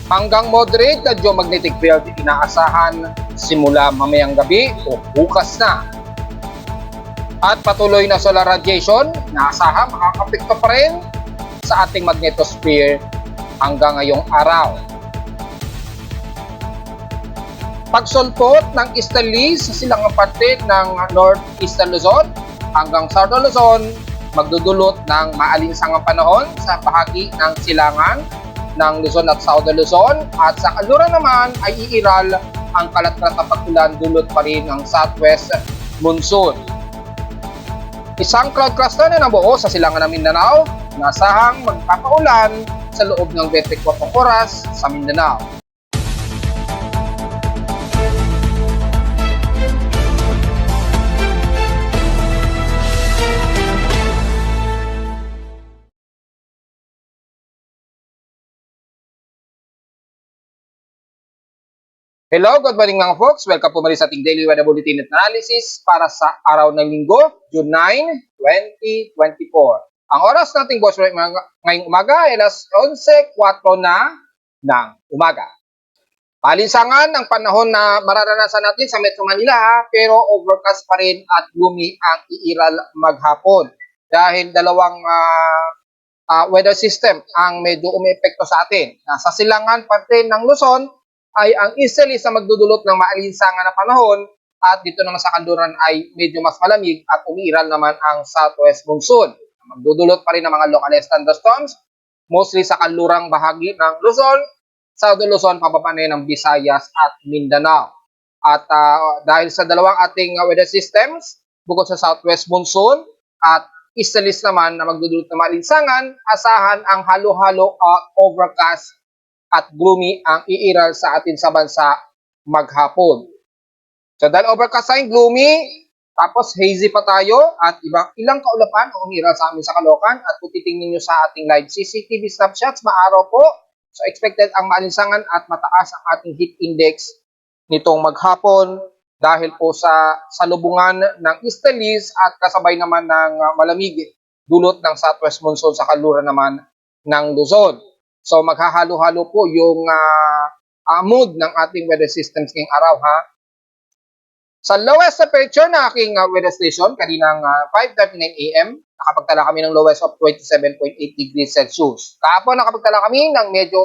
Hanggang moderate na geomagnetic field inaasahan simula mamayang gabi o bukas na. At patuloy na solar radiation, inaasahan makakapekto pa rin sa ating magnetosphere hanggang ngayong araw. Pagsulpot ng easterly sa silangang parte ng northeastern Luzon hanggang southern Luzon, magdudulot ng maalinsangang panahon sa bahagi ng silangan ng Luzon at southern Luzon, at sa kanluran naman ay iiral ang kalat-kalat na pag-ulan, dulot pa rin ng southwest monsoon. Isang cloud cluster na nabuo sa silangan ng Mindanao, nasahang magpapaulan sa loob ng 24 oras sa Mindanao. Hello, good morning mga folks. Welcome po muli sa ating daily weather bulletin at analysis para sa araw ng Linggo, June 9, 2024. Ang oras nating boss ngayong umaga ay alas 11:04 na ng umaga. Palinsangan ang panahon na mararanasan natin sa Metro Manila, pero overcast pa rin at gloomy ang iiral maghapon dahil dalawang weather system ang medyo umiepekto sa atin. Nasa silangan parte ng Luzon ay ang easterly sa magdudulot ng maalinsangan na panahon, at dito naman sa kanluran ay medyo mas malamig at umiiral naman ang southwest monsoon. Magdudulot pa rin ng mga localized thunderstorms, mostly sa kanlurang bahagi ng Luzon, southern Luzon, pababa na ng Visayas at Mindanao. At dahil sa dalawang ating weather systems, bukod sa southwest monsoon at easterly naman na magdudulot ng maalinsangan, asahan ang halo-halo overcast at gloomy ang iiral sa atin sa bansa maghapon. So dahil overcast ay gloomy, tapos hazy pa tayo, at ilang kaulapan ang umiiral sa amin sa Caloocan. At kung titingnan nyo sa ating live CCTV snapshots, maaraw po. So expected ang maalinsangan at mataas ang ating heat index nitong maghapon dahil po sa salubungan ng easterlies at kasabay naman ng malamig dulot ng southwest monsoon sa kanluran naman ng Luzon. So maghahalo-halo po yung mood ng ating weather systems ngayong araw, ha. Sa lowest temperature na aking weather station, kaninang 5:39 AM, nakapagtala kami ng lowest of 27.8 degrees Celsius. Kahapon nakapagtala kami ng medyo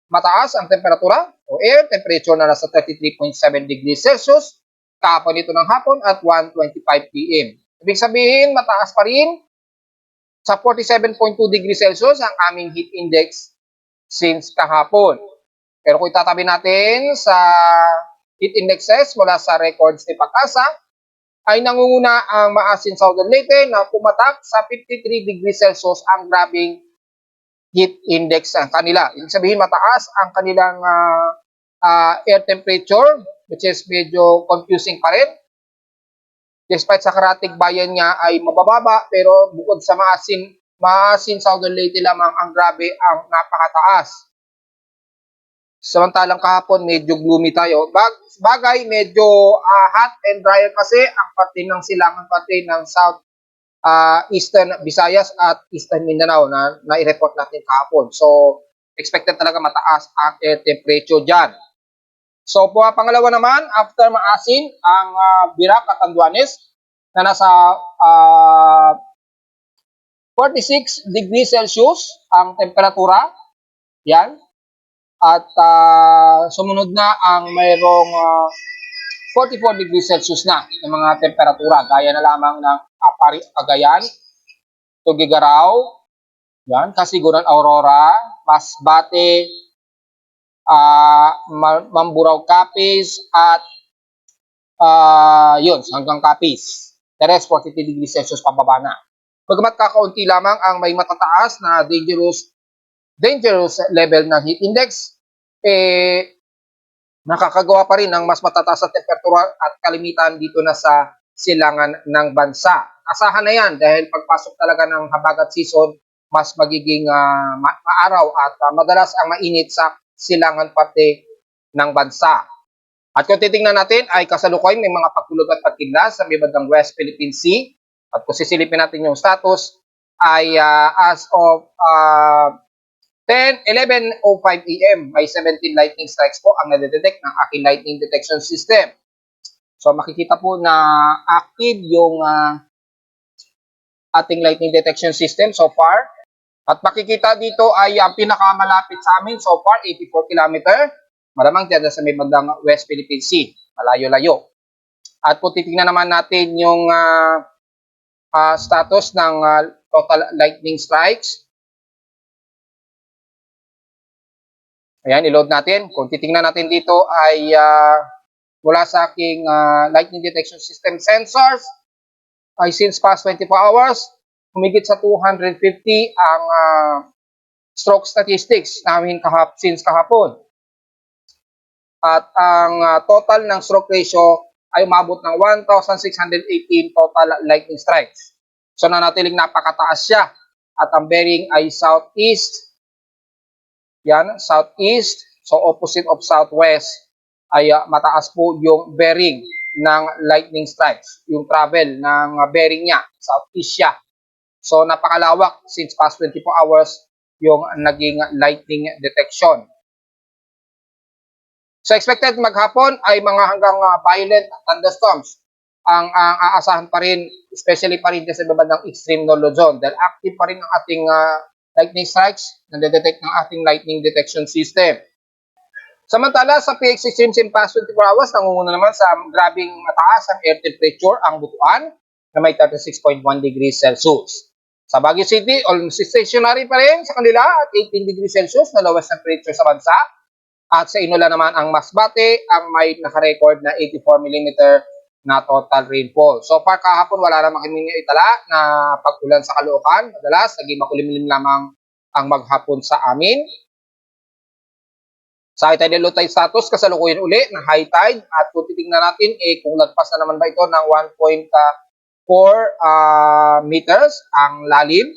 mataas ang temperatura o air temperature na nasa 33.7 degrees Celsius. Kahapon ito ng hapon at 1:25 PM. Ibig sabihin, mataas pa rin sa 47.2 degrees Celsius ang aming heat index since kahapon. Pero kung itatabi natin sa heat indexes mula sa records ni Pag-asa, ay nangunguna ang maasin Southern Leyte na pumatak sa 53 degrees Celsius ang grabing heat index ng kanila. Ibig sabihin, mataas ang kanilang air temperature, which is medyo confusing pa rin. Despite sa Karatig Bayan niya ay mabababa, pero bukod sa maasin Southern Leyte lamang ang grabe ang napakataas. Samantalang kahapon medyo gloomy tayo. Bagay medyo hot and dry kasi ang parte ng silangan parte ng South Eastern Visayas at Eastern Mindanao na nai-report natin kahapon. So expected talaga mataas ang air temperature dyan. So pangalawa naman, after maasin ang Virac at Anduanes na nasa 46 degrees Celsius ang temperatura. Yan. At sumunod na ang mayroong 44 degrees Celsius na ng mga temperatura. Gaya na lamang ng Apari, Cagayan, Tugigaraw, yan, Kasiguran, Aurora, Masbate, Mamburao, Capiz, at yun, hanggang Capiz. The rest, 43 degrees Celsius pababa na. Bagamat kakaunti lamang ang may matataas na dangerous level ng heat index, nakakagawa pa rin ng mas matataas na temperatura at kalimitan dito na sa silangan ng bansa. Asahan na yan dahil pagpasok talaga ng habagat season, mas magiging maaraw at madalas ang mainit sa silangan parte ng bansa. At kung titingnan natin ay kasalukuyan may mga pagkulog at pagkidlat sa may bandang West Philippine Sea. At kung sisilipin natin yung status ay as of Then, 11:05 AM, may 17 lightning strikes po ang nadedetect ng aking lightning detection system. So, makikita po na active yung ating lightning detection system so far. At makikita dito ay ang pinakamalapit sa amin so far, 84 km. Malamang dyan sa may bandang West Philippine Sea. Malayo-layo. At kung titingnan naman natin yung status ng total lightning strikes. Ayan, i-load natin. Kung titingnan natin dito ay mula sa aking lightning detection system sensors ay since past 24 hours, humigit sa 250 ang stroke statistics namin since kahapon. At ang total ng stroke ratio ay umabot ng 1,618 total lightning strikes. So nanatiling napakataas siya. At ang bearing ay southeast. Yan, southeast. So opposite of southwest ay mataas po yung bearing ng lightning strikes. Yung travel ng bearing niya, southeast siya. So napakalawak since past 24 hours yung naging lightning detection. So expected maghapon ay mga hanggang violent thunderstorms ang aasahan pa rin, especially pa rin sa babandang extreme no load zone dahil active pa rin ang ating lightning strikes na detect ng ating lightning detection system. Samantala sa PX extremes in past 24 hours, nangunguna naman sa grabing mataas ang air temperature ang Butuan na may 36.1 degrees Celsius. Sa Baguio City, almost stationary pa rin sa kanila at 18 degrees Celsius na lowest temperature sa bansa. At sa Inola naman ang Masbate, ang may nakarecord na 84 mm na total rainfall. So far kahapon wala namang kami itala na pag-ulan sa Caloocan. Madalas, naging makulimlim lamang ang maghapon sa amin. Sa high tide and low tide status, kasalukuyan uli ng high tide. At kung titingnan natin, kung lagpas na naman ba ito ng 1.4 meters ang lalim.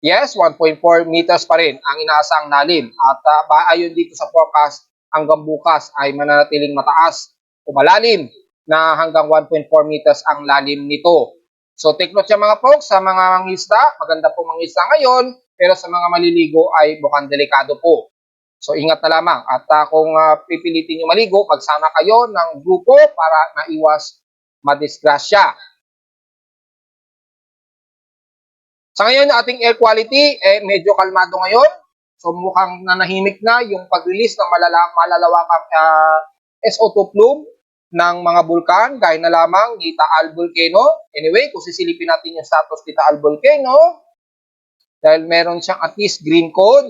Yes, 1.4 meters pa rin ang inaasang lalim. At ayon dito sa forecast, hanggang bukas ay mananatiling mataas o malalim na hanggang 1.4 meters ang lalim nito. So take note siya mga folks, sa mga mangisda, maganda po mangisda ngayon, pero sa mga maliligo ay mukhang delikado po. So ingat na lamang. At kung pipilitin nyo maligo, magsama kayo ng grupo para maiwas madisgrasya. Sa ngayon, ating air quality, medyo kalmado ngayon. So mukhang nanahimik na yung pag-release ng malalawakang SO2 plume ng mga bulkan, gaya na lamang ni Taal Volcano. Anyway, kung sisilipin natin yung status ni Taal Volcano, dahil meron siyang at least green code,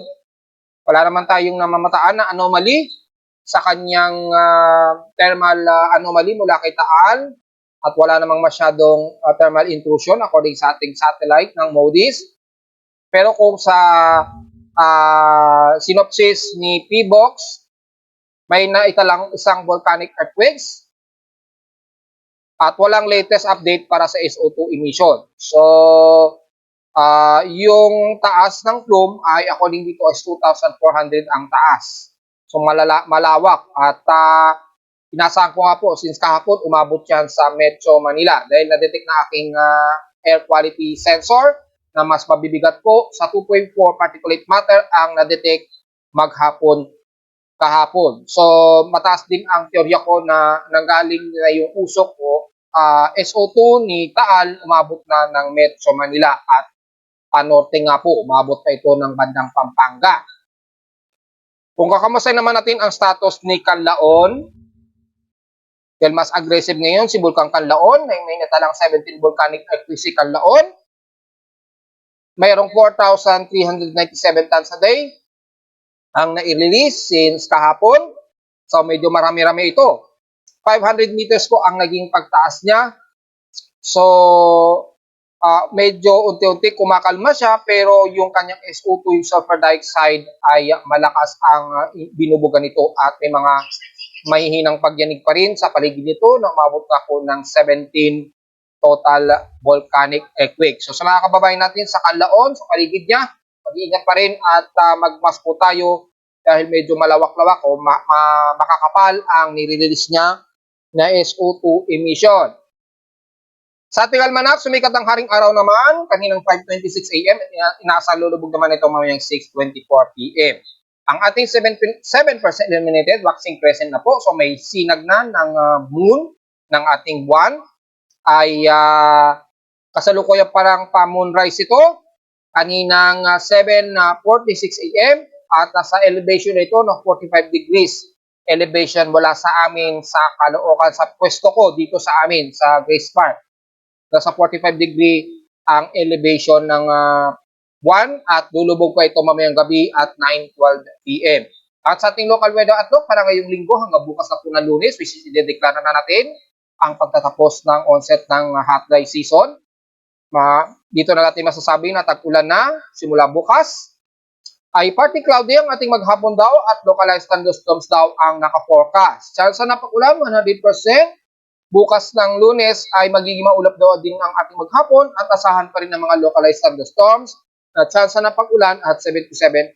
wala naman tayong namamataan na anomaly sa kanyang thermal anomaly mula kay Taal at wala namang masyadong thermal intrusion according sa ating satellite ng MODIS. Pero kung sa synopsis ni PBOX, may naitalang isang volcanic earthquakes at walang latest update para sa SO2 emission. So, yung taas ng plume ay according dito is 2,400 ang taas. So, malawak. At inasahan ko nga po, since kahapon, umabot yan sa Metro Manila dahil na-detect na aking air quality sensor na mas mabibigat po sa 2.4 particulate matter ang na-detect maghapon kahapon. So, mataas din ang teorya ko na nanggaling na yung usok ko, SO2 ni Taal, umabot na ng Metro Manila at panorte nga po, umabot na ito ng bandang Pampanga. Kung kakamusta naman natin ang status ni Canlaon, dahil mas aggressive ngayon si Bulkang Canlaon, may natalang 17 volcanic earthquake si Canlaon, mayroong 4,397 tons a day ang na-release since kahapon. So medyo marami-rami ito. 500 meters po ang naging pagtaas niya. So medyo unti-unti kumakalma siya pero yung kanyang SO2, yung sulfur dioxide ay malakas ang binubuga nito at may mga mahihinang pagyanig pa rin sa paligid nito na umabot na po ng 17 total volcanic earthquake. So sa mga kababayan natin sa Canlaon, sa paligid niya, mag-iingat pa rin at magmask po tayo dahil medyo malawak-lawak o makakapal ang nire-release niya na SO2 emission. Sa ating almanak, sumikat ang haring araw naman, kaninang 5:26 a.m. at inaasang lulubog naman ito mamayang 6:24 p.m. Ang ating 7% illuminated, waxing crescent na po, so may sinag na ng moon ng ating buwan, ay kasalukuyan parang pa-moonrise ito, kaninang 7:46 a.m. at nasa elevation na ito ng 45 degrees elevation mula sa amin sa Caloocan, sa pwesto ko dito sa amin sa Grace Park. Nasa 45 degree ang elevation ng buwan at lulubog pa ito mamayang gabi at 9:12 p.m. At sa ating local weather outlook para ngayong linggo hanggang bukas na po na Lunes, which is i-declare na natin ang pagtatapos ng onset ng hot dry season. Dito na natin masasabi na tag-ulan na simula bukas. Ay partly cloudy ang ating maghapon daw at localized thunderstorms daw ang naka-forecast. Chance na pag-ulan 100%. Bukas ng Lunes ay magiging maulap daw din ang ating maghapon at asahan pa rin ng mga localized thunderstorms na chance na pag-ulan at 77%.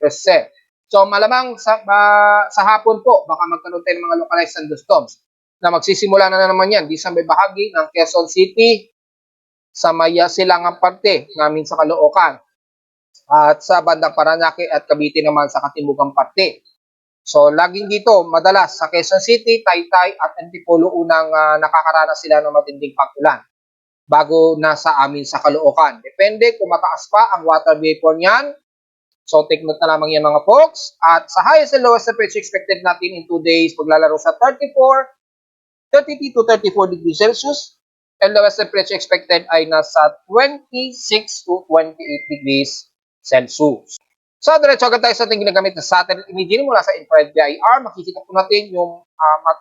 So malamang sa hapon po baka magkaroon tayo ng mga localized thunderstorms na magsisimula na naman yan di sa may bahagi ng Quezon City sa may silangang parte namin sa Caloocan at sa bandang Parañaque at Cavite naman sa katimugang parte. So, laging dito, madalas sa Quezon City, Taytay at Antipolo unang nakakaranas sila ng matinding pag-ulan bago na sa amin sa Caloocan. Depende kung mataas pa ang water vapor niyan. So, take note na lamang yan mga folks. At sa highest and lowest temperature expected natin in 2 days, paglalaro sa 32 to 34 degrees Celsius. And lowest temperature expected ay nasa 26 to 28 degrees Celsius. So, diretso agad tayo sa ating ginagamit na satellite imaging mula sa infrared VIR. Makikita po natin yung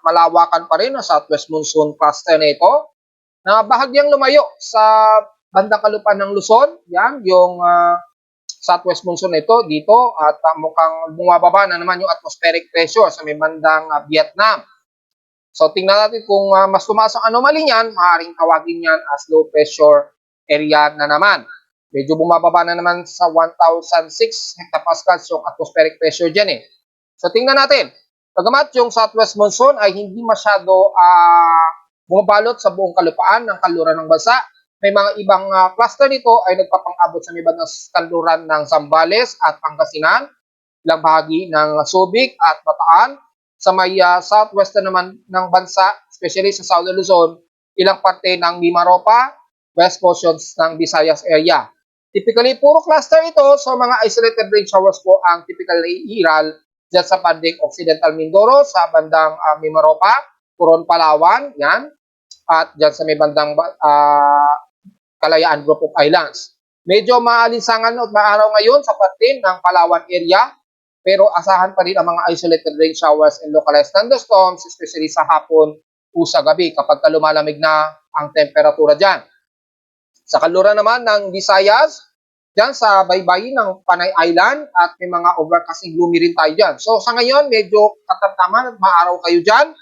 malawakan pa rin na southwest monsoon cluster na ito na bahagyang lumayo sa bandang kalupaan ng Luzon. Yan, yung southwest monsoon na ito dito at mukhang bumababa na naman yung atmospheric pressure sa may bandang Vietnam. So, tingnan natin kung mas tumaas ang anomaly niyan, maaaring tawagin yan as low pressure area na naman. Medyo bumababa na naman sa 1,006 hectopascals yung atmospheric pressure dyan eh. So, tingnan natin. Bagamat yung southwest monsoon ay hindi masyado bumabalot sa buong kalupaan ng kanluran ng bansa, may mga ibang cluster nito ay nagpapang-abot sa may bandang kanluran ng Zambales at Pangasinan, ilang bahagi ng Subic at Bataan, sa may southwest naman ng bansa, especially sa Southern Luzon, ilang parte ng Mimaropa, west portions ng Visayas area. Typically, puro cluster ito, so mga isolated rain showers po ang typical na iiral dyan sa banding Occidental Mindoro, sa bandang Mimaropa, Puron, Palawan, yan, at dyan sa may bandang Kalayaan Group of Islands. Medyo maalinsangan at maaraw ngayon sa parte ng Palawan area, pero asahan pa rin ang mga isolated rain showers and localized thunderstorms, especially sa hapon o sa gabi kapag lumalamig na ang temperatura dyan. Sa kanluran naman ng Visayas, dyan sa baybayin ng Panay Island at may mga overcasting gloomy rin tayo dyan. So sa ngayon, medyo katamtaman at maaraw kayo dyan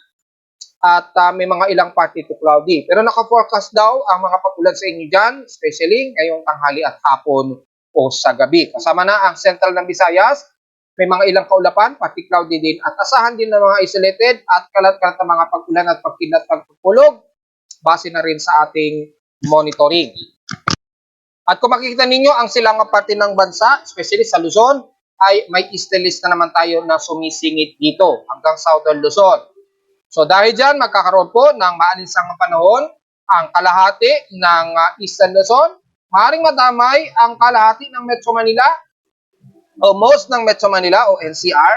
at may mga ilang party to cloudy. Pero naka-forecast daw ang mga pag-ulan sa inyo dyan, especially ngayong tanghali at hapon o sa gabi. Kasama na ang central ng Visayas, may mga ilang kaulapan, party cloudy din at asahan din ng mga isolated at kalat-kalat na mga pag-ulan at pagkidlat pagpupulog base na rin sa ating monitoring. At kung makikita ninyo, ang silangang parte ng bansa, especially sa Luzon, ay may easterlies na naman tayo na sumisingit dito hanggang Southern Luzon. So dahil dyan, magkakaroon po ng maalinsangang panahon ang kalahati ng Eastern Luzon. Maaaring madamay ang kalahati ng Metro Manila o most ng Metro Manila o NCR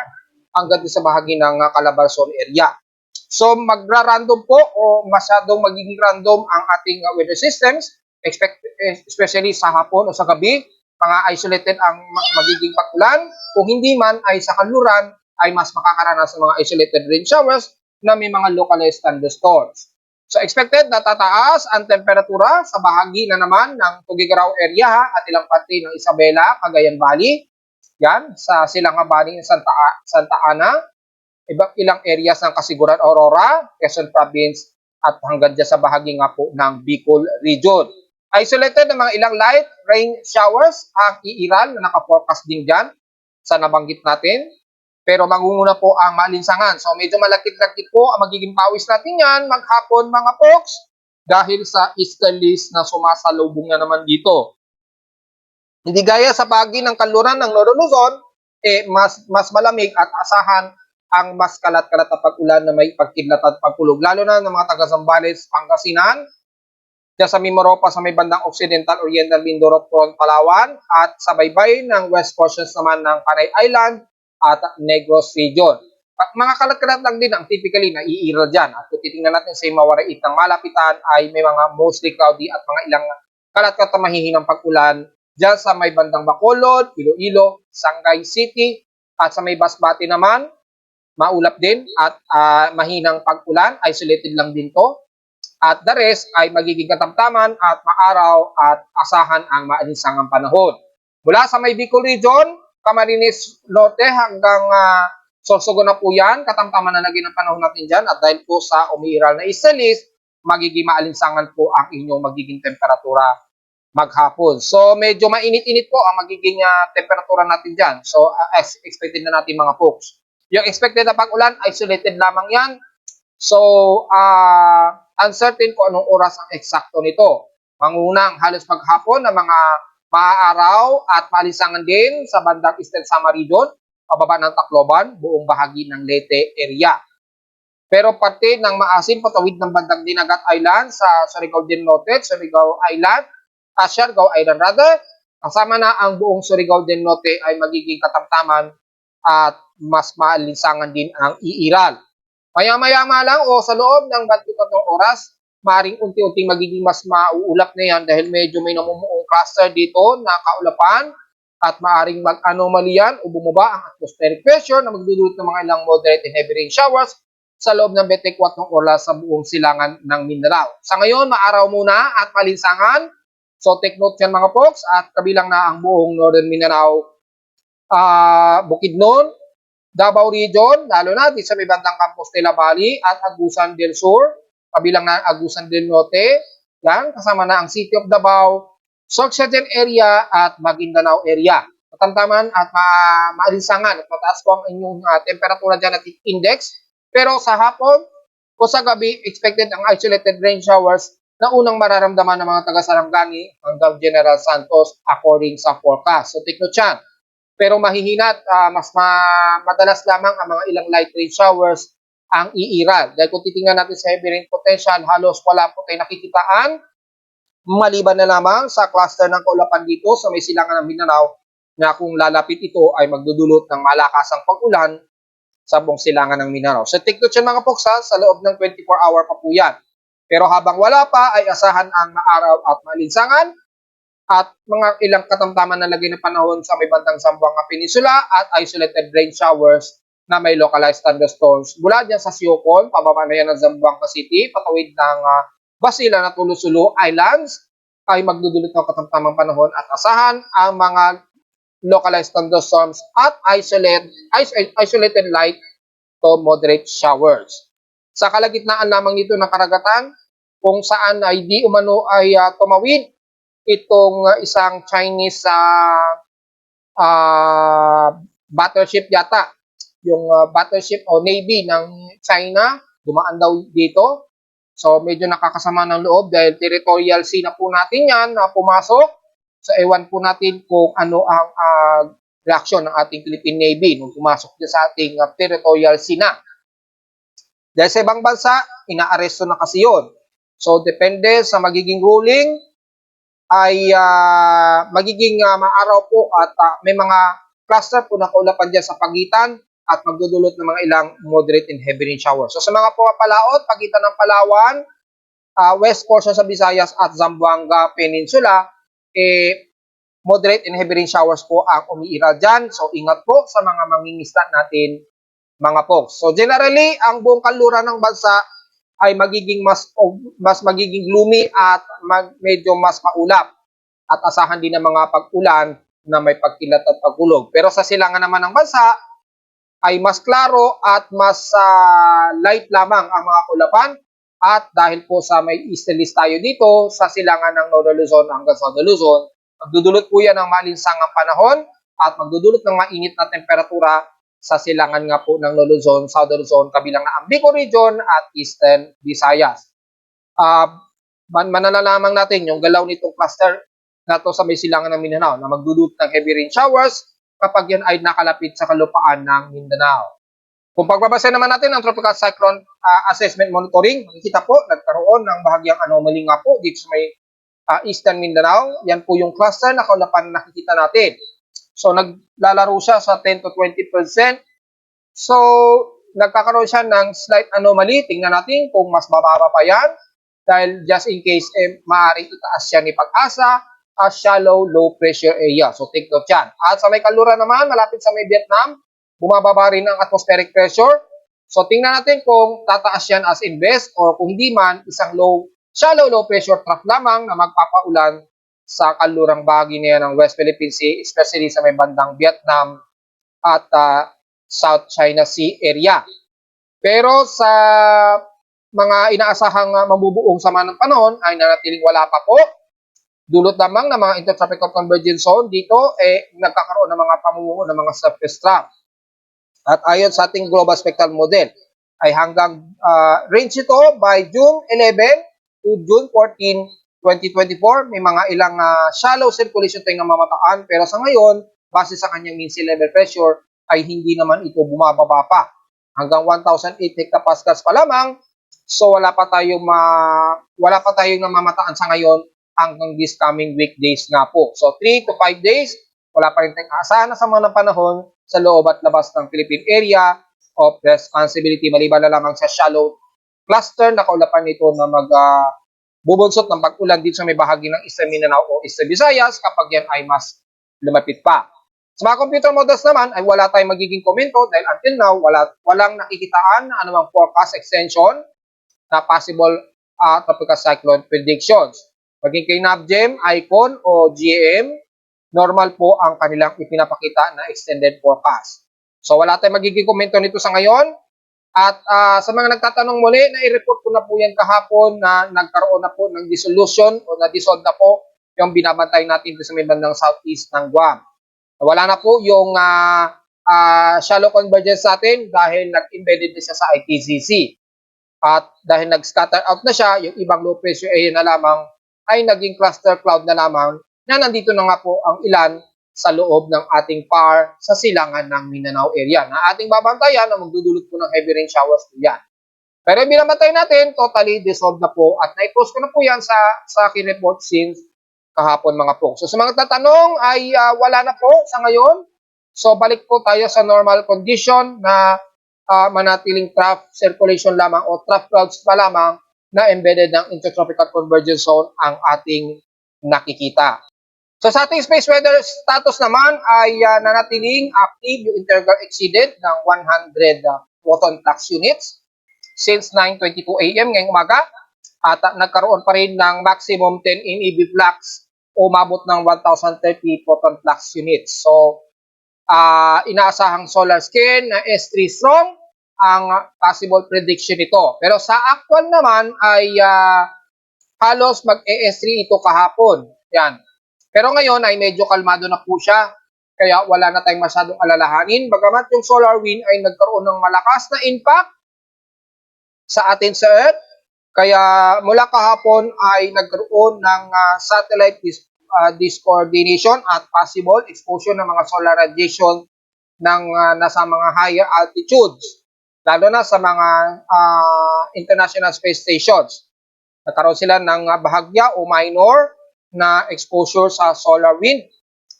hanggang sa bahagi ng Calabarzon area. So magra-random po o masyadong magiging random ang ating weather systems, especially sa hapon o sa gabi, mga isolated ang magiging pag-ulan. Kung hindi man ay sa kanluran ay mas makakaranas ng mga isolated rain showers na may mga localized thunderstorms. So expected na tataas ang temperatura sa bahagi na naman ng Tugigaraw area at ilang parte ng Isabela, Cagayan Valley. Yan, sa silangang bahagi ng Santa Ana, ilang areas ng Kasiguran, Aurora, Quezon Province at hanggang dyan sa bahagi nga po ng Bicol Region. Isolated ng mga ilang light rain showers ang iiral na naka-forecast din dyan sa nabanggit natin. Pero mangunguna po ang maalinsangan. So medyo malakit-lakit po ang magiging pawis natin yan maghapon mga folks. dahil sa easterlies na sumasalubong na naman dito. Hindi gaya sa bahagi ng kanluran ng Northern Luzon, mas malamig at asahan ang mas kalat-kalat na pag-ulan na may pagkidlat at pagkulog. Lalo na ng mga taga Zambales, Pangasinan, sa Mimaropa sa may bandang Occidental, Oriental, Mindoro, Coron, Palawan, at sa baybay ng west portions naman ng Panay Island at Negros Region. Mga kalat-kalat lang din ang typically na iiral dyan. At kung titingnan natin sa Mawarait ng malapitan ay may mga mostly cloudy at mga ilang kalat-kalat na mahihinang pag-ulan dyan sa may bandang Bacolod, Iloilo, Sangay City, at sa may Basbati naman, maulap din at mahinang pag-ulan, isolated lang din to. At the rest ay magiging katamtaman at maaraw at asahan ang maalinsangang panahon. Mula sa may Bicol Region, Camarines Norte hanggang Sorsogon na po yan, katamtaman na naging ang panahon natin dyan. At dahil po sa umiiral na iselis, magiging maalinsangan po ang inyong magiging temperatura maghapon. So medyo mainit-init po ang magiging temperatura natin dyan. So expected na natin mga folks. Yung expected na pag-ulan, isolated lamang yan. So, uncertain kung anong oras ang eksakto nito. Mangunang halos paghapon ng mga maaaraw at maalisangan din sa bandang Eastern Samar Region, pababa ng Tacloban, buong bahagi ng Leyte area. Pero pati ng maasin patawid ng bandang Dinagat Island sa Surigao del Norte, Surigao Island, Siargao Island rather, kasama na ang buong Surigao del Norte ay magiging katamtaman at mas maalinsangan din ang iiral. Maya-maya lang o sa loob ng 24 oras, maring unti-unting magiging mas mauulap na yan dahil medyo may namumuong cluster dito na kaulapan at maaring mag-anomaly yan o bumaba ang atmospheric pressure na magdudulot ng mga ilang moderate and heavy rain showers sa loob ng 24 oras sa buong silangan ng Mindanao. Sa ngayon, maaraw muna at malinsangan. So take note yan mga folks at kabilang na ang buong Northern Mindanao, Bukidnon, Davao Region, lalo na di sa may bandang Compostela Valley at Agusan del Sur, kabilang na Agusan del Norte, yan, kasama na ang City of Davao, Sorsogon area at Maguindanao area. Katamtaman at maalinsangan at mataas po ang inyong temperatura dyan at index. Pero sa hapon o sa gabi, expected ang isolated rain showers na unang mararamdaman ng mga taga-Sarangani hanggang General Santos according sa forecast. So take note yan. Pero mahihina at mas madalas lamang ang mga ilang light rain showers ang iiral. Dahil kung titingnan natin sa heavy rain potential, halos wala po tayo nakikitaan. Maliban na lamang sa cluster ng kaulapan dito sa may silangan ng Mindanao na kung lalapit ito ay magdudulot ng malakasang pag-ulan sa buong silangan ng Mindanao. So take note yan mga folks sa loob ng 24-hour pa po yan. Pero habang wala pa ay asahan ang maaraw at malinsangan at mga ilang katamtaman na lagay ng panahon sa may bandang Zamboanga Peninsula at isolated rain showers na may localized thunderstorms. Mula dyan sa Siocon, pababa na yan ng Zamboanga City, patawid ng Basila na Tulo-Sulu Islands, ay magdudulot ng katamtamang panahon at asahan ang mga localized thunderstorms at isolated light to moderate showers. Sa kalagitnaan lamang nito ng karagatan, kung saan ay di umano ay tumawid itong isang Chinese battleship yata. Yung battleship o Navy ng China, dumaan daw dito. So medyo nakakasama ng loob dahil territorial sea na po natin yan na pumasok. So ewan po natin kung ano ang reaksyon ng ating Philippine Navy nung pumasok dyan sa ating territorial sea na. Dahil sa ibang bansa, inaaresto na kasi yun. So depende sa magiging ruling, ay magiging maaraw po at may mga cluster po na kaulapan dyan sa pagitan at magdudulot ng mga ilang moderate and heavy rain showers. So sa mga pumapalaot, pagitan ng Palawan, west portion sa Visayas at Zamboanga Peninsula, moderate and heavy rain showers po ang umiiral dyan. So ingat po sa mga mangingisda natin mga folks. So generally, ang buong kanluran ng bansa ay magiging mas magiging gloomy at medyo mas maulap at asahan din ng mga pag-ulan na may pagkilat at pagkulog. Pero sa silangan naman ng bansa ay mas klaro at mas light lamang ang mga kulapan at dahil po sa may easterlies tayo dito sa silangan ng Northern Luzon hanggang Southern Luzon, magdudulot po yan ng malinsangang panahon at magdudulot ng mainit na temperatura sa silangan nga po ng Luzon, Southern Luzon, kabilang na ang Bicol Region at Eastern Visayas. manalalamang natin yung galaw nitong cluster na to sa may silangan ng Mindanao na magdudulot ng heavy rain showers kapag yan ay nakalapit sa kalupaan ng Mindanao. Kung pagbabasa naman natin ang Tropical Cyclone Assessment Monitoring, makikita po nagkaroon ng bahagyang anomaly nga po dito sa may Eastern Mindanao. Yan po yung cluster na kaulapan na nakikita natin. So naglalaro siya sa 10 to 20%. So nagkakaroon siya ng slight anomaly. Tingnan natin kung mas mababa pa yan. Dahil just in case, maaaring itaas siya ni Pag-asa as shallow low pressure area. So take note yan. At sa may kaluran naman, malapit sa may Vietnam, bumababa rin ang atmospheric pressure. So tingnan natin kung tataas yan as invest or kung hindi man, isang shallow low pressure trough lamang na magpapaulan sa kalurang bahagi niya ng West Philippine Sea, especially sa may bandang Vietnam at South China Sea area. Pero sa mga inaasahang mabubuong sama ng panahon ay nanatiling wala pa po. Dulot lamang ng mga intertropical convergence zone dito nagkakaroon ng mga pamumuo ng mga surface trough. At ayon sa ating global spectral model ay hanggang range ito by June 11 to June 14, 2024 may mga ilang shallow circulation tayong mamataan pero sa ngayon base sa kanyang mean sea level pressure ay hindi naman ito bumababa pa. Hanggang 1,008 hectopascals pa lamang. So wala pa tayong namamataan sa ngayon hanggang this coming weekdays nga po. So 3 to 5 days, wala pa rin tayong aasahan na sa mga panahon sa loob at labas ng Philippine Area of Responsibility. Maliban na lamang sa shallow cluster na kaulapan nito na bubunsot ng pag-ulan dito sa may bahagi ng Eastern Mindanao o Eastern Visayas kapag yan ay mas lumapit pa. Sa mga computer models naman ay wala tayong magiging komento dahil until now walang nakikitaan na anumang forecast extension na possible tropical cyclone predictions. Maging kay NAVGEM, ICON o GAM, normal po ang kanilang ipinapakita na extended forecast. So wala tayong magiging komento nito sa ngayon. At sa mga nagtatanong muli, na-report ko na po yan kahapon na nagkaroon na po ng dissolution o na-dissolve na po yung binabantay natin sa may bandang southeast ng Guam. Wala na po yung shallow convergence natin dahil nag-embedded na siya sa ITCC. At dahil nag-scatter out na siya, yung ibang low pressure area na lamang ay naging cluster cloud na lamang na nandito na nga po ang ilan sa loob ng ating PAR sa silangan ng Mindanao area na ating babantayan na magdudulot po ng heavy rain showers po yan. Pero binabantay natin, totally dissolved na po at na-post ko na po yan sa aking report since kahapon mga po. So sa mga tatanong ay wala na po sa ngayon. So balik po tayo sa normal condition na manatiling trough circulation lamang o trough clouds pa lamang na embedded ng intertropical convergence zone ang ating nakikita. So sa ating space weather status naman ay nanatiling active yung interval exceeded ng 100 photon flux units since 9:22 AM ngayong umaga at nagkaroon pa rin ng maximum 10 MeV flux o umabot ng 1,030 photon flux units. So inaasahang solar skin na S3 strong ang possible prediction nito. Pero sa actual naman ay halos mag-ES3 ito kahapon. Yan. Pero ngayon ay medyo kalmado na po siya. Kaya wala na tayong masyadong alalahanin. Bagamat yung solar wind ay nagkaroon ng malakas na impact sa atin sa Earth. Kaya mula kahapon ay nagkaroon ng satellite discoordination at possible exposure ng mga solar radiation ng nasa mga higher altitudes. Lalo na sa mga international space stations. Nagkaroon sila ng bahagya o minor na exposure sa solar wind.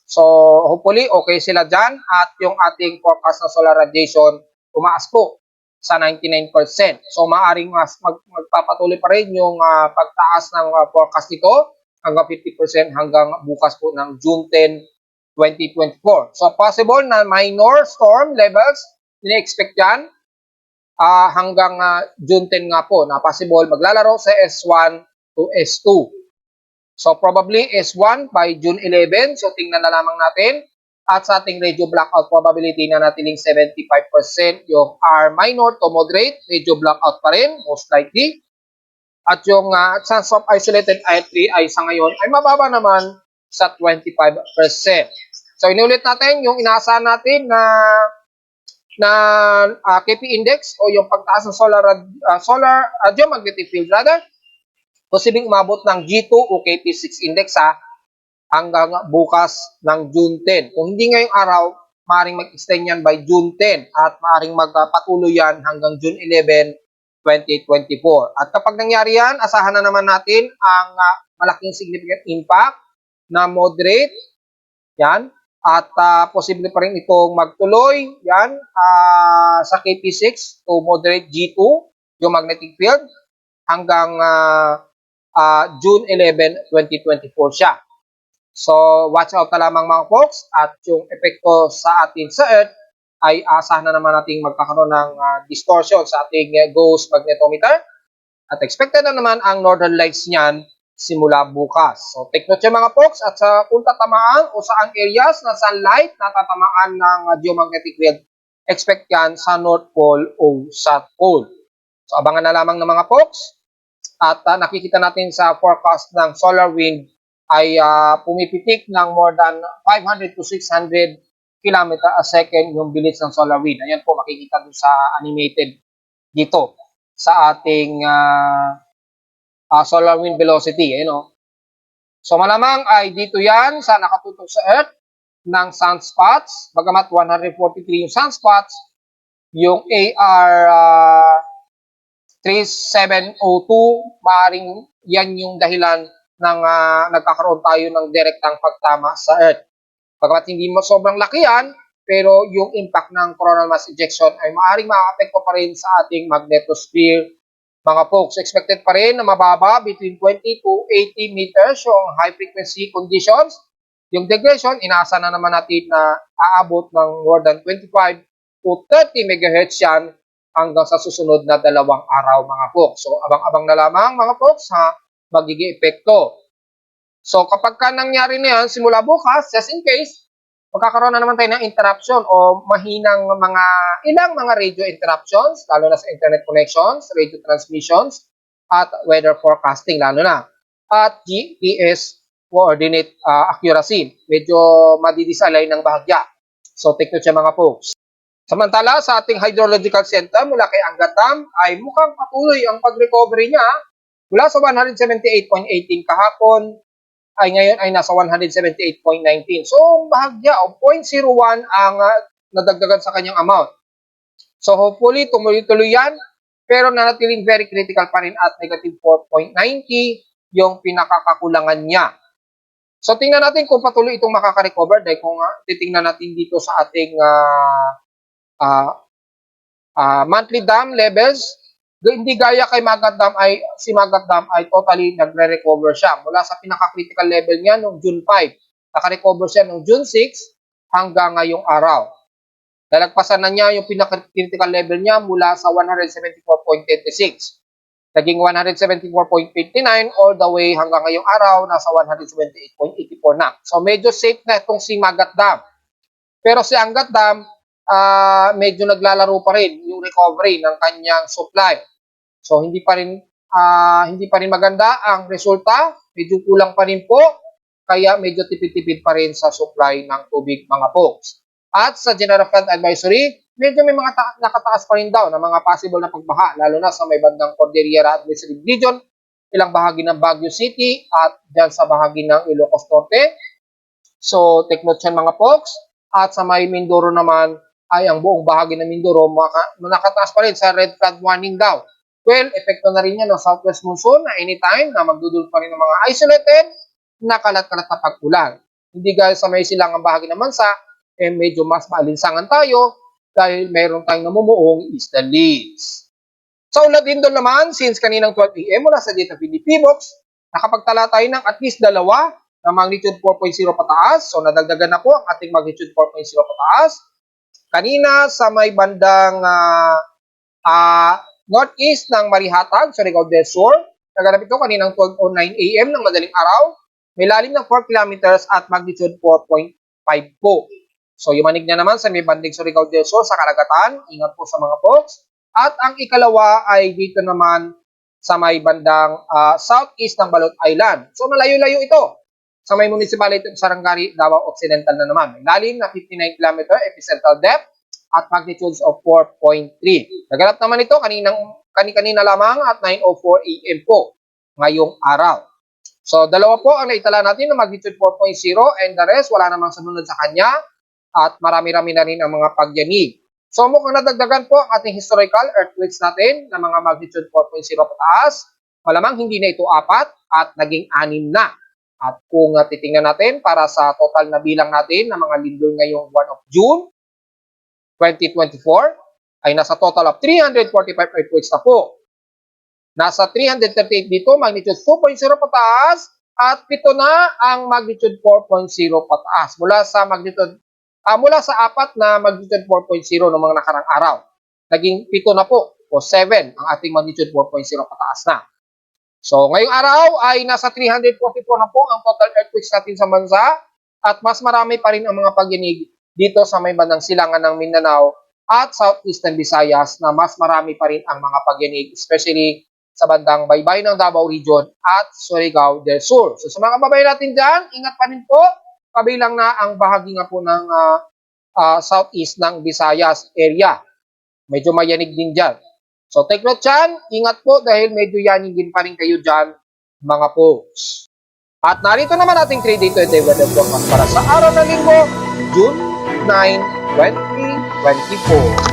So, hopefully, okay sila dyan. At yung ating forecast na solar radiation, tumaas po sa 99%. So, maaring magpapatuloy pa rin yung pagtaas ng forecast nito hanggang 50% hanggang bukas po ng June 10, 2024. So, possible na minor storm levels, ini-expect yan. Hanggang June 10 nga po na possible maglalaro sa S1 to S2. So probably S1 by June 11. So tingnan na lamang natin. At sa ating radio blackout probability na natiling 75% yung R minor to moderate, radio blackout pa rin most likely. At yung chance of isolated I3 ay sa ngayon ay mababa naman sa 25%. So inulit natin yung inaasahan natin na KP index o yung pagtaas ng solar geomagnetic field rather posibleng umabot ng G2 o KP6 index hanggang bukas ng June 10. Kung hindi ngayong araw, maaaring mag-extend yan by June 10 at maaaring magpatuloy yan hanggang June 11, 2024. At kapag nangyari yan, asahan na naman natin ang malaking significant impact na moderate, yan, at posible pa rin itong magtuloy, yan, sa KP6 to moderate G2, yung magnetic field, hanggang June 11, 2024 siya. So, watch out na lamang mga folks, at yung epekto sa atin sa Earth ay asahan na naman nating magkakaroon ng distortion sa ating ghost magnetometer, at expected na naman ang northern lights niyan simula bukas. So, take note yan mga folks, at sa kung tatamaan o saang areas na sunlight na tatamaan ng geomagnetic field, expect yan sa North Pole o South Pole. So, abangan na lamang ng mga folks, at nakikita natin sa forecast ng solar wind ay pumipitik ng more than 500 to 600 km a second yung bilis ng solar wind. Ayan po, makikita dun sa animated dito sa ating solar wind velocity. Ayan, oh. So malamang ay dito yan sa nakatutok sa Earth ng sunspots. Bagamat 143 yung sunspots, yung AR 3702, maaaring yan yung dahilan ng nagkakaroon tayo ng direktang pagtama sa Earth. Bagamat hindi mo sobrang laki yan, pero yung impact ng coronal mass ejection ay maaaring makaapekto pa rin sa ating magnetosphere. Mga folks, expected pa rin na mababa between 20 to 80 meters yung high frequency conditions. Yung degradation, inaasa na naman natin na aabot ng more than 25 to 30 MHz yan hanggang sa susunod na 2 araw mga folks. So, abang-abang na lamang mga folks sa magiging epekto. So, kapag ka nangyari na yan, simula bukas, just in case, magkakaroon na naman tayo ng interruption o mahinang ilang mga radio interruptions, lalo na sa internet connections, radio transmissions, at weather forecasting, lalo na. At GPS coordinate accuracy. Medyo madidisalay ng bahagya. So, take note siya mga folks. Samantala, sa ating hydrological center mula kay Angat Dam ay mukhang patuloy ang pag-recovery niya mula sa 178.18 kahapon ay ngayon ay nasa 178.19. So, bahagya o 0.01 ang nadagdagan sa kanyang amount. So, hopefully, tumuloy-tuloy yan, pero nanatiling very critical pa rin at negative 4.90 yung pinakakakulangan niya. So, tingnan natin kung patuloy itong makaka-recover dahil kung titingnan natin dito sa ating monthly dam levels, hindi gaya kay Magat Dam ay si Magat Dam ay totally nagre-recover siya mula sa pinaka-critical level niya noong June 5. Naka-recover siya noong June 6 hanggang ngayong araw. Nalagpasan na niya yung pinaka-critical level niya mula sa 174.26. Naging 174.59 all the way hanggang ngayong araw nasa 178.84 na. So medyo safe na itong si Magat Dam. Pero si Angat Dam medyo naglalaro pa rin yung recovery ng kanyang supply. So hindi pa rin maganda ang resulta, medyo kulang pa rin po, kaya medyo tipid-tipid pa rin sa supply ng tubig mga folks. At sa General Flood Advisory, medyo may mga nakataas pa rin daw na mga possible na pagbaha, lalo na sa may bandang Cordillera Administrative Region, ilang bahagi ng Baguio City at dyan sa bahagi ng Ilocos Norte. So take note yan mga folks. At sa may Mindoro naman ay ang buong bahagi ng Mindoro nakataas pa rin sa red flood warning daw. Well, epekto na rin yan ng southwest monsoon na anytime na magdudulot pa rin ng mga isolated na kalat-kalat na pag-ulan. Hindi gaya sa may silangang bahagi ng bansa, medyo mas maalinsangan tayo dahil mayroon tayong namumuong eastern leads. Sa ulat din doon naman, since kaninang 12 AM mula sa data PDP box, nakapagtala tayo ng at least dalawa na magnitude 4.0 pataas. So nadagdagan na po ang ating magnitude 4.0 pataas. Kanina sa may bandang northeast ng Marihatag, sa Surigao del Sur, naganap ito kaninang 12:09 AM ng madaling araw. May lalim ng 4 kilometers at magnitude 4.5 po. So yumanig na naman sa may banding Surigao del Sur sa karagatan. Ingat po sa mga folks. At ang ikalawa ay dito naman sa may bandang southeast ng Balot Island. So malayo-layo ito. Sa may municipality of Sarangani, Davao Occidental na naman. May lalim na 59 km epicentral depth at magnitudes of 4.3. Naganap naman ito kanina lamang at 9:04 AM po. ngayong araw. So, dalawa po ang naitala natin ng magnitude 4.0 and the rest, wala namang sumunod sa kanya at marami-rami na rin ang mga pagyanig. So, mukhang nadagdagan po ang ating historical earthquakes natin ng mga magnitude 4.0 pataas. Malamang hindi na ito 4 at naging 6 na. At kung titingnan natin para sa total na bilang natin ng mga lindol ngayong 1 of June 2024, ay nasa total of 345 earthquakes na po. Nasa 338 dito, magnitude 2.0 pataas at 7 na ang magnitude 4.0 pataas mula sa apat na magnitude 4.0 ng mga nakarang araw. Naging 7 na po o 7 ang ating magnitude 4.0 pataas na. So, ngayong araw ay nasa 344 na po ang total earthquakes natin sa bansa at mas marami pa rin ang mga pagyanig dito sa may bandang silangan ng Mindanao at Southeastern Visayas na mas marami pa rin ang mga pagyanig, especially sa bandang baybayin ng Davao Region at Surigao del Sur. So sa mga kababayan natin dyan, ingat pa rin po, kabilang na ang bahagi nga po ng southeast ng Visayas area. Medyo mayanig din dyan. So take note dyan, ingat po dahil medyo yanigin pa rin kayo dyan, mga folks. At narito naman ating 3-day 20 weather forecast para sa araw ng linggo, June 9, 2024.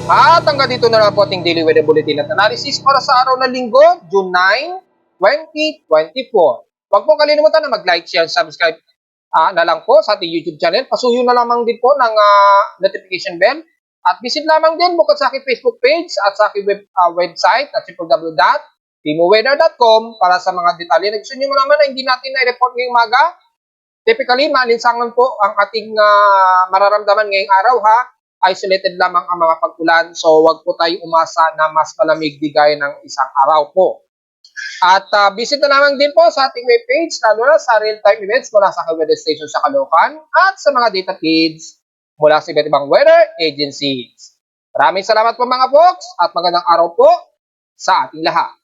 At hanggang dito na lang po ating Daily Weather Bulletin at Analysis para sa araw ng linggo, June 9, 2024. Huwag po kalimutan na mag-like, share, subscribe na lang po sa ating YouTube channel. Pasuyo na lamang din po ng notification bell. At visit lamang din bukod sa aking Facebook page at sa aking website at www.timoweather.com para sa mga detalye na gusto nyo malaman na hindi natin na-report ngayong umaga. Typically, maalinsangan po ang ating mararamdaman ngayong araw ha. Isolated lamang ang mga pag-ulan. So, wag po tayo umasa na mas malamig di gaya ng isang araw po. At visit na lamang din po sa ating webpage, lalo na sa real-time events mula sa weather station sa Caloocan at sa mga data feeds mula sa iba't ibang weather agencies. Maraming salamat po mga folks at magandang araw po sa ating lahat.